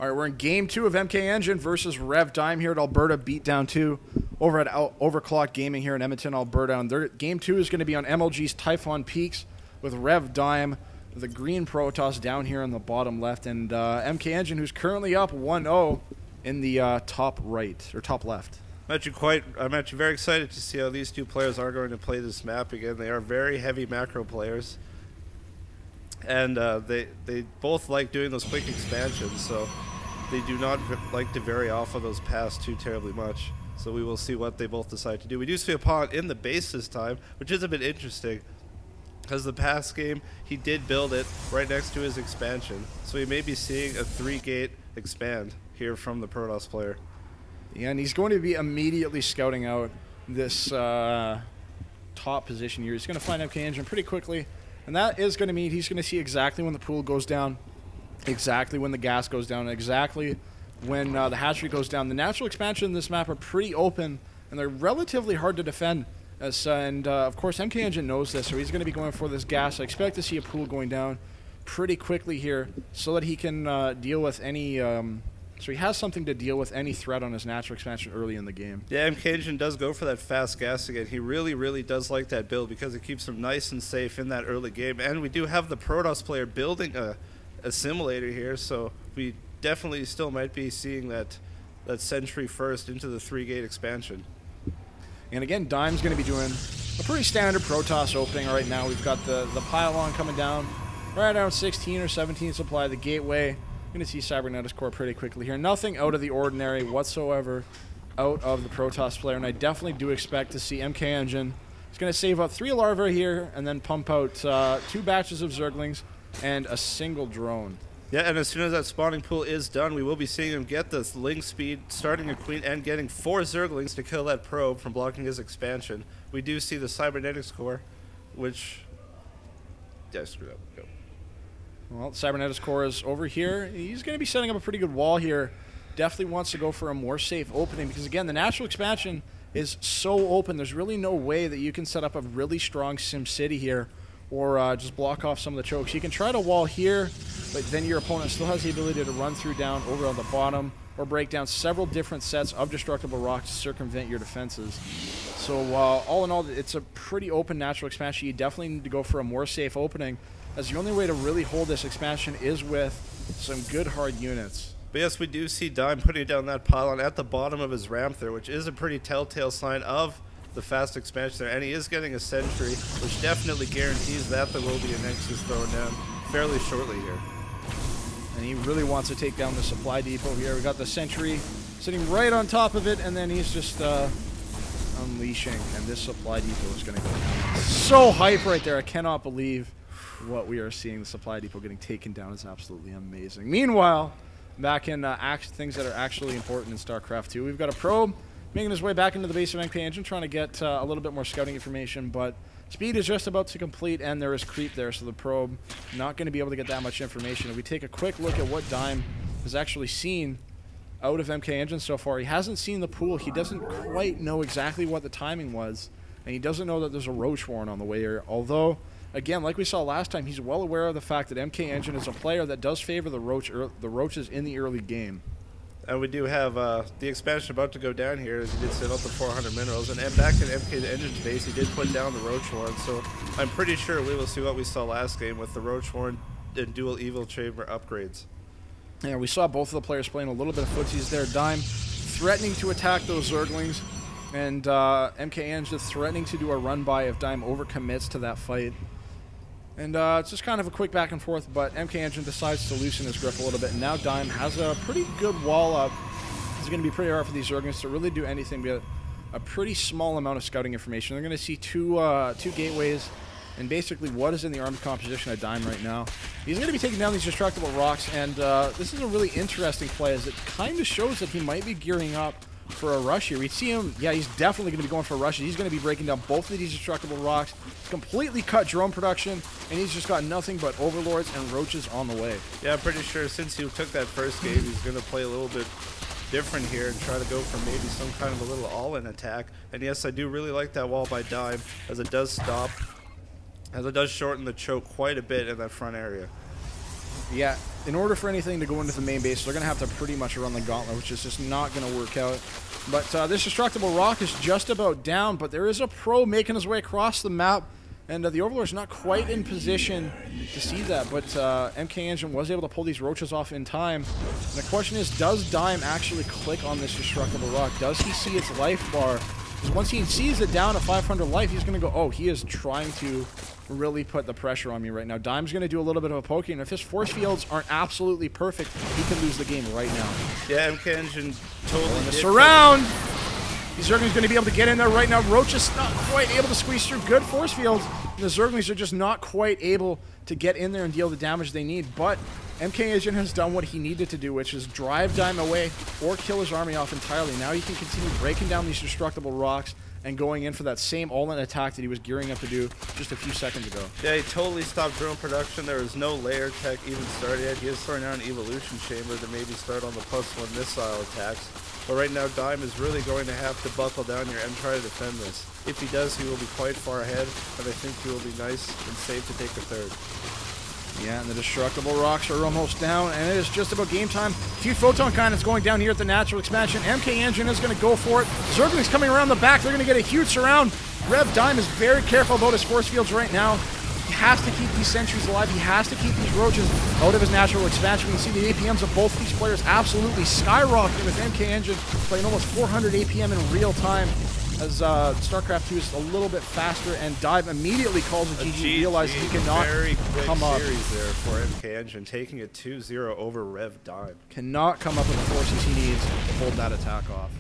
All right, we're in Game 2 of xSixMkengyn versus RevDime here at Alberta Beatdown 2 over at OverKlocked Gaming here in Edmonton, Alberta. And Game 2 is going to be on MLG's Typhon Peaks with RevDime, the green Protoss down here on the bottom left, and xSixMkengyn, who's currently up 1-0 in the top right, or top left. I'm actually very excited to see how these two players are going to play this map again. They are very heavy macro players. And they both like doing those quick expansions, so they do not like to vary off of those paths too terribly much. So we will see what they both decide to do. We do see a pawn in the base this time, which is a bit interesting, because the past game, he did build it right next to his expansion. So we may be seeing a 3-gate expand here from the Protoss player. Yeah, and he's going to be immediately scouting out this top position here. He's going to find xSixMkengyn pretty quickly. And that is going to mean he's going to see exactly when the pool goes down, exactly when the gas goes down, exactly when the hatchery goes down. The natural expansion in this map are pretty open, and they're relatively hard to defend. Of course, xSixMkengyn knows this, so he's going to be going for this gas. I expect to see a pool going down pretty quickly here so that he can deal with any... So he has something to deal with any threat on his natural expansion early in the game. Yeah, xSixMkengyn does go for that fast gas again. He really, really does like that build because it keeps him nice and safe in that early game. And we do have the Protoss player building a simulator here, so we definitely still might be seeing that sentry first into the 3-gate expansion. And again, Dime's going to be doing a pretty standard Protoss opening right now. We've got the pylon coming down right around 16 or 17 supply, the gateway. Going to see Cybernetics Core pretty quickly here. Nothing out of the ordinary whatsoever out of the Protoss player, and I definitely do expect to see xSixMkengyn. He's going to save up 3 larvae here and then pump out 2 batches of Zerglings and a single drone. Yeah, and as soon as that spawning pool is done, we will be seeing him get this Ling speed, starting a Queen, and getting 4 Zerglings to kill that probe from blocking his expansion. We do see the Cybernetics Core, which... Yeah, I screwed up. Go. Well, Cybernetics Core is over here. He's going to be setting up a pretty good wall here. Definitely wants to go for a more safe opening because, again, the natural expansion is so open. There's really no way that you can set up a really strong SimCity here or just block off some of the chokes. You can try to wall here, but then your opponent still has the ability to run through down over on the bottom or break down several different sets of destructible rocks to circumvent your defenses. So all in all, it's a pretty open natural expansion. You definitely need to go for a more safe opening, as the only way to really hold this expansion is with some good hard units. But yes, we do see Dime putting down that pylon at the bottom of his ramp there, which is a pretty telltale sign of the fast expansion there. And he is getting a sentry, which definitely guarantees that there will be a Nexus thrown down fairly shortly here. And he really wants to take down the supply depot here. We got the sentry sitting right on top of it, and then he's just unleashing. And this supply depot is going to go down. So hype right there. I cannot believe what we are seeing. The supply depot getting taken down is absolutely amazing. Meanwhile, back in things that are actually important in StarCraft 2, we've got a probe making his way back into the base of xSixMkengyn, trying to get a little bit more scouting information, but speed is just about to complete, and there is creep there, so the probe not going to be able to get that much information. If we take a quick look at what Dime has actually seen out of xSixMkengyn so far, he hasn't seen the pool. He doesn't quite know exactly what the timing was, and he doesn't know that there's a Roach Warren on the way here, although... Again, like we saw last time, he's well aware of the fact that xSixMkengyn is a player that does favor the roaches in the early game. And we do have the expansion about to go down here, as he did set up the 400 minerals. And back in xSixMkengyn's base, he did put down the Roach Warren. So I'm pretty sure we will see what we saw last game with the Roach Warren and dual Evil Chamber upgrades. Yeah, we saw both of the players playing a little bit of footsies there. Dime threatening to attack those Zerglings, and xSixMkengyn just threatening to do a run-by if Dime overcommits to that fight. And it's just kind of a quick back and forth, but xSixMkengyn decides to loosen his grip a little bit, and now Dime has a pretty good wall up. It's going to be pretty hard for these Zerglings to really do anything but a pretty small amount of scouting information. They're going to see two gateways, and basically what is in the armed composition of Dime right now. He's going to be taking down these destructible rocks, and this is a really interesting play, as it kind of shows that he might be gearing up for a rush here. We see him, yeah, he's definitely going to be going for a rush. He's going to be breaking down both of these destructible rocks, completely cut drone production, and he's just got nothing but overlords and roaches on the way. Yeah, I'm pretty sure since he took that first game, he's going to play a little bit different here and try to go for maybe some kind of a little all-in attack. And yes, I do really like that wall by Dime, as it does stop, as it does shorten the choke quite a bit in that front area. Yeah, in order for anything to go into the main base, they're going to have to pretty much run the gauntlet, which is just not going to work out. But this destructible rock is just about down, but there is a pro making his way across the map, and the Overlord's not quite in position to see that, but MKEngyn was able to pull these roaches off in time. And the question is, does Dime actually click on this destructible rock? Does he see its life bar? Because once he sees it down to 500 life, he's going to go, oh, he is trying to really put the pressure on me right now. Dime's going to do a little bit of a poking, and if his force fields aren't absolutely perfect, he can lose the game right now. Yeah, MKEngyn totally did. Surround! The Zergling's going to be able to get in there right now. Roach is not quite able to squeeze through good force fields. And the Zerglings are just not quite able to get in there and deal the damage they need. But MKEngyn has done what he needed to do, which is drive Dime away or kill his army off entirely. Now he can continue breaking down these destructible rocks and going in for that same all-in attack that he was gearing up to do just a few seconds ago. Yeah, he totally stopped drone production. There was no layer tech even started yet. He is throwing out an evolution chamber to maybe start on the +1 missile attacks. But right now, Dime is really going to have to buckle down here and try to defend this. If he does, he will be quite far ahead, and I think he will be nice and safe to take the third. Yeah, and the destructible rocks are almost down, and it is just about game time. A few photon cannons going down here at the natural expansion. MKEngyn is going to go for it. Zergling's coming around the back. They're going to get a huge surround. RevDime is very careful about his force fields right now. He has to keep these sentries alive. He has to keep these roaches out of his natural expansion. We can see the APMs of both these players absolutely skyrocketing with MKEngyn playing almost 400 APM in real time as StarCraft 2 is a little bit faster, and Dive immediately calls a GG, realizes he cannot come up. Very quick series there for MKEngyn, taking it 2-0 over RevDime. Cannot come up with the forces he needs to hold that attack off.